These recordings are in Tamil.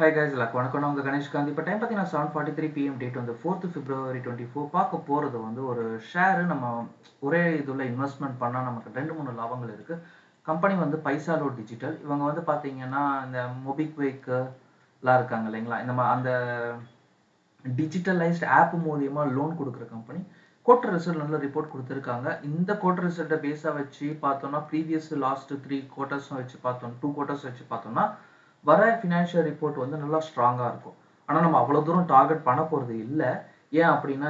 Hi guys, வணக்கம். நான் உங்க கணேஷ் காந்தி. இப்போ டைம் பார்த்தீங்கன்னா 7:43 PM டேட் வந்து 4th February 24 பார்க்க போகிறது வந்து ஒரு ஷேரு. நம்ம ஒரே இதில் இன்வெஸ்ட்மெண்ட் பண்ணால் நமக்கு 2-3 லாபங்கள் இருக்குது. கம்பெனி வந்து பைசாலோ டிஜிட்டல். இவங்க வந்து பார்த்தீங்கன்னா இந்த மொபிக்விக்லாம் இருக்காங்க இல்லைங்களா, அந்த டிஜிட்டலைஸ்ட் ஆப் மூலியமாக லோன் கொடுக்குற கம்பெனி. குவார்டர் ரிசல்ட் நல்ல ரிப்போர்ட் கொடுத்துருக்காங்க. இந்த குவார்டர் ரிசல்ட்டை பேஸாக வச்சு பார்த்தோம்னா ப்ரீவியஸ் லாஸ்ட் 3 குவார்ட்டர்ஸும் வச்சு பார்த்தோம், 2 குவார்ட்டர்ஸ் வச்சு பார்த்தோம்னா வர ஃபினான்ஷியல் ரிப்போர்ட் வந்து நல்லா ஸ்ட்ராங்காக இருக்கும். ஆனால் நம்ம அவ்வளோ தூரம் டார்கெட் பண்ண போகிறது இல்லை. ஏன் அப்படின்னா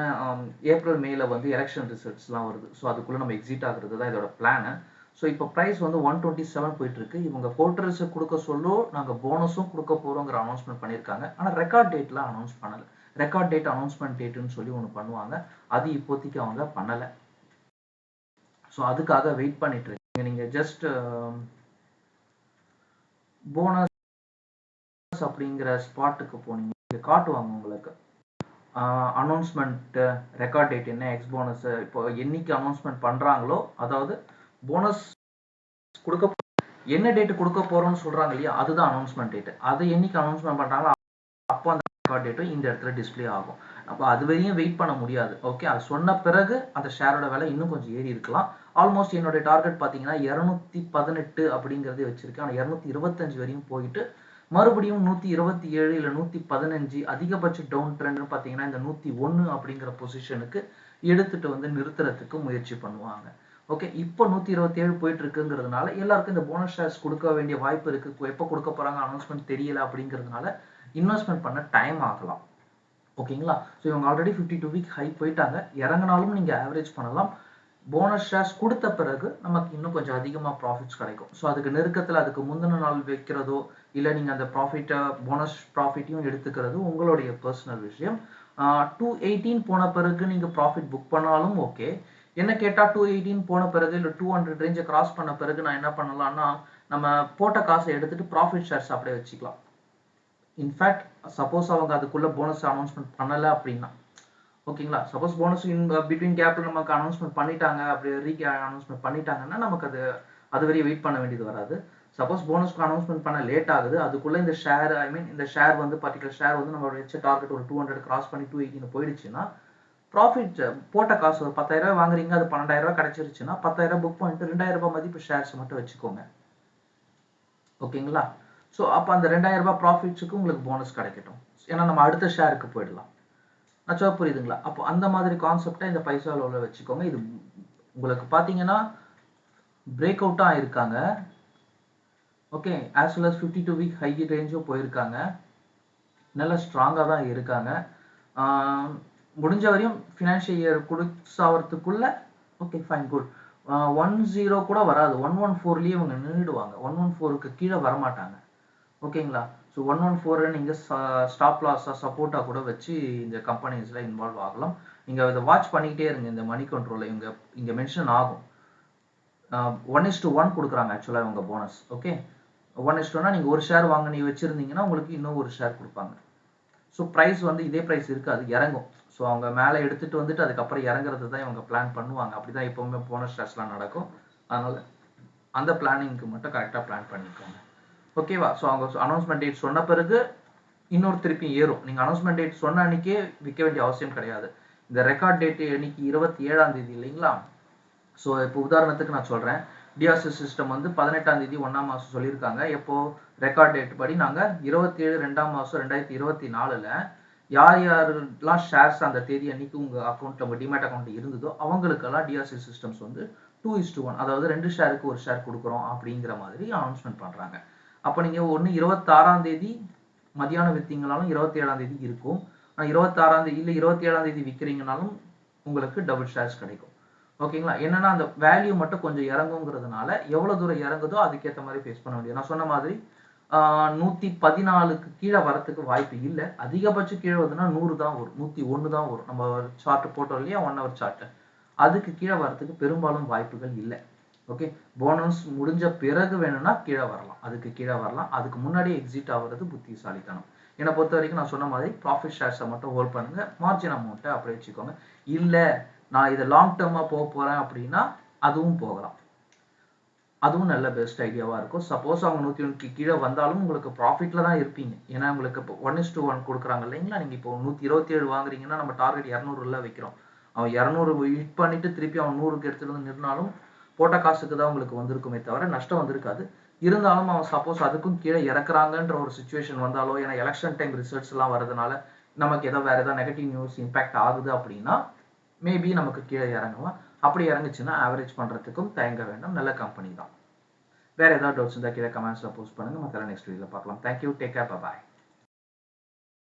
ஏப்ரல் மேல வந்து எலெக்ஷன் ரிசல்ட்ஸ்லாம் வருது. ஸோ அதுக்குள்ளே நம்ம எக்ஸிட் ஆகுறது தான் இதோட பிளானு. ஸோ இப்போ ப்ரைஸ் வந்து 127 போயிட்டு இருக்கு. இவங்க குவார்டர் ரிசல்ட் கொடுக்க சொல்லோ நாங்கள் போனஸும் கொடுக்க போகிறோங்கிற அனௌன்ஸ்மெண்ட் பண்ணியிருக்காங்க. ஆனால் ரெக்கார்ட் டேட்லாம் அனௌன்ஸ் பண்ணலை. ரெக்கார்ட் டேட் அனௌன்ஸ்மெண்ட் டேட்டுன்னு சொல்லி ஒன்று பண்ணுவாங்க. அது இப்போதைக்கு அவங்க பண்ணலை. ஸோ அதுக்காக வெயிட் பண்ணிட்டு இருக்கீங்க. நீங்கள் ஜஸ்ட் போனஸ் அப்படிங்கிற ஸ்பாட்டுக்கு போனீங்க, காட்டுவாங்க உங்களுக்கு அனௌன்ஸ்மெண்ட் ரெக்கார்ட் டேட் என்ன, எக்ஸ் போனஸ் இப்போ என்னைக்கு அனௌன்ஸ்மெண்ட் பண்றாங்களோ, அதாவது போனஸ் கொடுக்க என்ன டேட் கொடுக்க போறோம்னு சொல்றாங்க இல்லையா, அதுதான் அனௌன்ஸ்மெண்ட் டேட். அது என்னைக்கு அனௌன்ஸ்மெண்ட் பண்றாங்களோ அப்போ அந்த ரெக்கார்ட் டேட்டும் இந்த இடத்துல டிஸ்பிளே ஆகும். அப்போ அது வரையும் வெயிட் பண்ண முடியாது. ஓகே, அது சொன்ன பிறகு அந்த ஷேரோட விலை இன்னும் கொஞ்சம் ஏறி இருக்கலாம். ஆல்மோஸ்ட் என்னோட டார்கெட் பார்த்தீங்கன்னா 218 அப்படிங்கிறதே வச்சிருக்கேன். ஆனால் 225 வரையும் போயிட்டு மறுபடியும் 127 இல்லை 115 அதிகபட்ச டவுன் ட்ரெண்ட்னு பார்த்தீங்கன்னா இந்த 101 அப்படிங்கிற பொசிஷனுக்கு எடுத்துட்டு வந்து நிறுத்துறதுக்கு முயற்சி பண்ணுவாங்க. ஓகே, இப்போ 127 போயிட்டு இருக்குங்கிறதுனால எல்லாருக்கும் இந்த போனஸ் ஷேர்ஸ் கொடுக்க வேண்டிய வாய்ப்பு இருக்கு. எப்போ கொடுக்க போறாங்க அனௌன்ஸ்மெண்ட் தெரியல அப்படிங்கிறதுனால இன்வெஸ்ட்மெண்ட் பண்ண டைம் ஆகலாம். ஓகேங்களா, ஸோ இவங்க ஆல்ரெடி 52 வீக் ஹை போயிட்டாங்க. இறங்கினாலும் நீங்கள் ஆவரேஜ் பண்ணலாம். போனஸ் ஷேர்ஸ் கொடுத்த பிறகு நமக்கு இன்னும் கொஞ்சம் அதிகமாக ப்ராஃபிட்ஸ் கிடைக்கும். ஸோ அதுக்கு நெருக்கத்தில் அதுக்கு முந்தின நாள் வைக்கிறதோ இல்லை நீங்கள் அந்த ப்ராஃபிட்டை போனஸ் ப்ராஃபிட்டையும் எடுத்துக்கிறது உங்களுடைய பர்சனல் விஷயம். 218 போன பிறகு நீங்கள் ப்ராஃபிட் புக் பண்ணாலும் ஓகே. என்ன கேட்டால் 218 போன பிறகு இல்லை 200 ரேஞ்சை கிராஸ் பண்ண பிறகு நான் என்ன பண்ணலாம்னா, நம்ம போட்ட காசை எடுத்துட்டு ப்ராஃபிட் ஷேர்ஸ் அப்படியே வச்சுக்கலாம். இன்ஃபேக்ட் சப்போஸ் அவங்க அதுக்குள்ள போனஸ் அனௌன்ஸ்மெண்ட் பண்ணலை அப்படின்னா, ஓகேங்களா, சப்போஸ் போனஸ் பிட்வீன் கேப்ல நமக்கு அனௌன்ஸ்மெண்ட் பண்ணிட்டாங்க, அப்படி அனௌன்ஸ்மெண்ட் பண்ணிட்டாங்கன்னா நமக்கு அது வரையும் வெயிட் பண்ண வேண்டியது வராது. சப்போஸ் போனஸ்க்கு அனௌன்ஸ்மெண்ட் பண்ண லேட் ஆகுது, அதுக்குள்ள இந்த ஷேர் இந்த ஷேர் வந்து பர்டிகுலர் ஷேர் வந்து நம்மளோட வச்ச டார்கெட் ஒரு 200 கிராஸ் பண்ணி 218 போயிடுச்சுன்னா ப்ராஃபிட் போட்ட காசு ஒரு 10,000 ரூபாய் வாங்குறீங்க, அது 12,000 ரூபாய் கிடைச்சிருச்சுன்னா 10,000 புக் பண்ணிட்டு 2,000 ரூபாய் மதிப்பு ஷேர்ஸ் மட்டும் வச்சுக்கோங்க. ஓகேங்களா, ஸோ அப்போ அந்த 2,000 ரூபாய் ப்ராஃபிட்ஸுக்கு உங்களுக்கு போனஸ் கிடைக்கட்டும். ஏன்னா நம்ம அடுத்த ஷேருக்கு போயிடலாம். ஆச்சா, புரியுதுங்களா? அப்போ அந்த மாதிரி கான்செப்டை இந்த பைசாலோல வச்சுக்கோங்க. இது உங்களுக்கு பார்த்தீங்கன்னா பிரேக் அவுட்டாக இருக்காங்க. Okay, as well as 52 week high ரேஞ்சும் போயிருக்காங்க. நல்லா ஸ்ட்ராங்காக தான் இருக்காங்க. முடிஞ்ச வரையும் ஃபினான்ஷியல் இயர் குடிசாகிறதுக்குள்ள ஓகே ஃபைன் குட். 10 கூட வராது, 114லயே இவங்க நின்றுடுவாங்க. 114க்கு கீழே வரமாட்டாங்க. ஓகேங்களா, ஸோ 114 நீங்கள் ஸ்டாப் லாஸாக சப்போர்ட்டாக கூட வச்சு இந்த கம்பெனிஸில் இன்வால்வ் ஆகலாம். நீங்கள் இதை வாட்ச் பண்ணிக்கிட்டே இருங்க. இந்த மணி கண்ட்ரோலில் இங்கே மென்ஷன் ஆகும். 1:1 கொடுக்குறாங்க ஆக்சுவலாக இவங்க போனஸ். ஓகே, 1:1னா நீங்கள் ஒரு ஷேர் வாங்க நீ வச்சுருந்தீங்கன்னா உங்களுக்கு இன்னும் ஒரு ஷேர் கொடுப்பாங்க. ஸோ ப்ரைஸ் வந்து இதே ப்ரைஸ் இருக்காது, இறங்கும். ஸோ அவங்க மேலே எடுத்துகிட்டு வந்துட்டு அதுக்கப்புறம் இறங்குறது தான் இவங்க பிளான் பண்ணுவாங்க. அப்படி தான் எப்போவுமே போனஸ் ஷேர்ஸ்லாம் நடக்கும். அதனால் அந்த பிளானிங்க்கு மட்டும் கரெக்டாக பிளான் பண்ணிக்கோங்க. ஓகேவா, ஸோ அவங்க அனௌன்ஸ்மெண்ட் டேட் சொன்ன பிறகு இன்னொரு திருப்பி ஏறும். நீங்கள் அனௌன்ஸ்மெண்ட் டேட் சொன்ன அன்றைக்கே விற்க வேண்டிய அவசியம் கிடையாது. இந்த ரெக்கார்ட் டேட்டு அன்றைக்கி 27ஆம் தேதி இல்லைங்களா. ஸோ இப்போ உதாரணத்துக்கு நான் சொல்கிறேன், டிஆர்சி சிஸ்டம் வந்து 18ஆம் தேதி 1ஆம் மாதம் சொல்லியிருக்காங்க. எப்போது ரெக்கார்ட் டேட் படி நாங்கள் 27 2ஆம் மாதம் 2024 யார் யாரெல்லாம் ஷேர்ஸ் அந்த தேதி அன்னைக்கு உங்கள் அக்கௌண்ட் உங்கள் டிமேட் அக்கௌண்ட் இருந்ததோ அவங்களுக்கெல்லாம் டிஆர்சி சிஸ்டம்ஸ் வந்து 2:1, அதாவது 2 ஷேருக்கு ஒரு ஷேர் கொடுக்குறோம் அப்படிங்கிற மாதிரி அனௌன்ஸ்மெண்ட் பண்ணுறாங்க. அப்போ நீங்கள் ஒன்று 26ஆம் தேதி மதியானம் விற்றீங்கனாலும் 27ஆம் தேதி இருக்கும். ஆனால் 26ஆம் தேதி இல்லை 27ஆம் தேதி விற்கிறீங்கனாலும் உங்களுக்கு டபுள் ஷேர்ஸ் கிடைக்கும். ஓகேங்களா, என்னன்னா அந்த வேல்யூ மட்டும் கொஞ்சம் இறங்குங்கிறதுனால எவ்வளோ தூரம் இறங்குதோ அதுக்கேற்ற மாதிரி ஃபேஸ் பண்ண முடியும். நான் சொன்ன மாதிரி 114க்கு கீழே வரத்துக்கு வாய்ப்பு இல்லை. அதிகபட்சம் கீழே வருதுன்னா 100 தான் வரும், 101 தான் வரும். நம்ம சார்ட் போட்டோம் இல்லையா, 1 ஹவர் சார்ட்டு, அதுக்கு கீழே வரத்துக்கு பெரும்பாலும் வாய்ப்புகள் இல்லை. ஓகே, போனஸ் முடிஞ்ச பிறகு வேணும்னா கீழே வரலாம், அதுக்கு கீழே வரலாம். அதுக்கு முன்னாடியே எக்ஸிட் ஆகுறது புத்திசாலித்தனம். என்னை பொறுத்த வரைக்கும் நான் சொன்ன மாதிரி ப்ராஃபிட் ஷேர்ஸை மட்டும் ஹோல்ட் பண்ணுங்க, மார்ஜின் அமௌண்ட்டை அப்படியே வச்சுக்கோங்க. இல்லை நான் இதை லாங் டேர்மாக போக போகிறேன் அப்படின்னா அதுவும் போகலாம். அதுவும் நல்ல பெஸ்ட் ஐடியாவாக இருக்கும். சப்போஸ் அவங்க 101க்கு கீழே வந்தாலும் உங்களுக்கு ப்ராஃபிட்டில் தான் இருப்பீங்க. ஏன்னா உங்களுக்கு இப்போ 1:1 கொடுக்குறாங்க இல்லைங்களா? நீங்கள் இப்போ 127 வாங்குறீங்கன்னா நம்ம டார்கெட் 200 வைக்கிறோம். அவன் 200 ஹிட் பண்ணிட்டு திருப்பி அவன் 100க்கு எடுத்துகிட்டு வந்து நிறுத்தினாலும் போட்ட காசுக்கு தான் உங்களுக்கு வந்திருக்குமே தவிர நஷ்டம் வந்திருக்காது. இருந்தாலும் அவன் சப்போஸ் அதுக்கும் கீழே இறக்குறாங்கன்ற ஒரு சுச்சுவேஷன் வந்தாலோ, ஏன்னா எலெக்ஷன் டைம் ரிசல்ட்ஸ் எல்லாம் வரதுனால நமக்கு வேற ஏதாவது நெகட்டிவ் நியூஸ் இம்பாக்ட் ஆகுது அப்படின்னா மேபி நமக்கு கீழே இறங்கலாம். அப்படி இறங்குச்சுன்னா ஆவரேஜ் பண்ணுறதுக்கும் தயங்க வேண்டாம். நல்ல கம்பெனி தான். வேற ஏதாவது டவுட்ஸ் இருந்தால் கீழே கமெண்ட்ஸில் போஸ்ட் பண்ணுங்க. மற்ற நெக்ஸ்ட் வீடியோவில் பார்க்கலாம். தேங்க்யூ, டேக் கேர், பாய்.